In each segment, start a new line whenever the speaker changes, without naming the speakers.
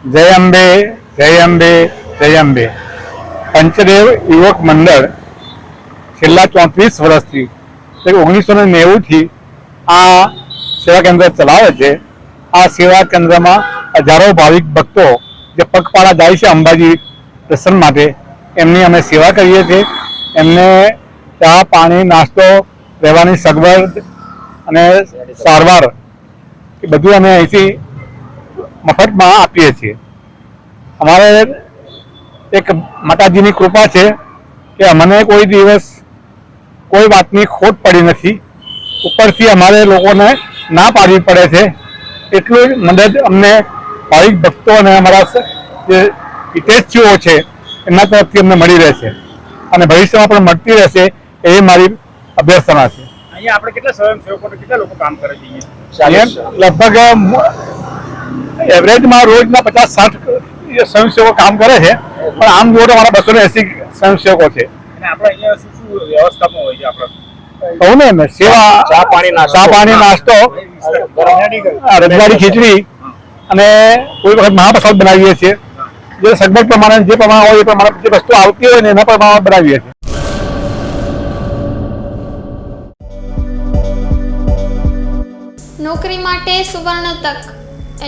જય અંબે, જય અંબે, જય અંબે. પંચદેવ યુવક મંડળ છેલ્લા 34 વર્ષથી 1990થી આ સેવા કેન્દ્ર ચલાવે છે. આ સેવા કેન્દ્રમાં હજારો ભાવિક ભક્તો જે પગપાળા જાય છે અંબાજી દર્શન માટે, એમની અમે સેવા કરીએ છીએ. એમને ચા, પાણી, નાસ્તો, રહેવાની સગવડ અને સારવાર એ બધું અમે અહીંથી મફતમાં આપીએ છીએ. અમારે એક માતાજીની કૃપા છે કે અમને કોઈ દિવસ કોઈ વાતની ખોટ પડી નથી. ઉપરથી અમારે લોકોને ના પાડવી પડે છે એટલું જ મદદ અમને ભાવિક ભક્તો અને અમારા જે હિતેચ્છુઓ છે એમના તરફથી અમને મળી રહેશે અને ભવિષ્યમાં પણ મળતી રહેશે એ મારી અભ્યર્થના છે.
અહીંયા આપણે કેટલા સ્વયંસેવકો કેટલા લોકો કામ કરે છે?
લગભગ એવરેજમાં રોજના 50-60 સ્વયંસેવકો કામ કરે છે, પણ આમ જોવો તો અમારા 280 સ્વયંસેવકો છે.
અને આપણે અહીંયા શું શું વ્યવસ્થામાં હોય છે? આપણે
કહું ને, સેવા, ચા પાણી, નાસ્તો, રજવાડી ખીચડી અને કોઈ વખત મહાપ્રસાદ બનાવીએ છીએ. જે સગવડ પ્રમાણે જે પ્રમાણે હોય એ પ્રમાણે જે વસ્તુ આવતી હોય ને એના પ્રમાણે બનાવીએ છીએ.
નોકરી માટે સુવર્ણ તક.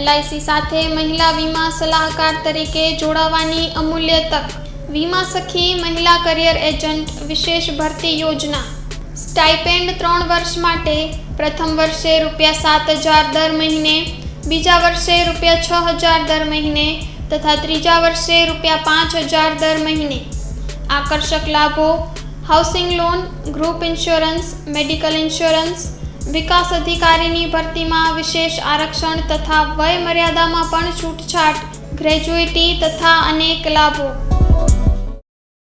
LIC સાથે મહિલા વીમા સલાહકાર તરીકે જોડાવાની અમૂલ્ય તક. વીમા સખી મહિલા કરિયર એજન્ટ વિશેષ ભરતી યોજના. સ્ટાઇપેન્ડ 3 વર્ષ માટે. પ્રથમ વર્ષે ₹7,000 દર મહિને, બીજા વર્ષે ₹6,000 દર મહિને તથા ત્રીજા વર્ષે ₹5,000 દર મહિને. આકર્ષક લાભો: housing loan, group insurance, medical insurance. વિકાસ અધિકારીની ભરતીમાં વિશેષ આરક્ષણ તથા વય મર્યાદામાં પણ છૂટછાટ, ગ્રેજ્યુઇટી તથા અનેક લાભો.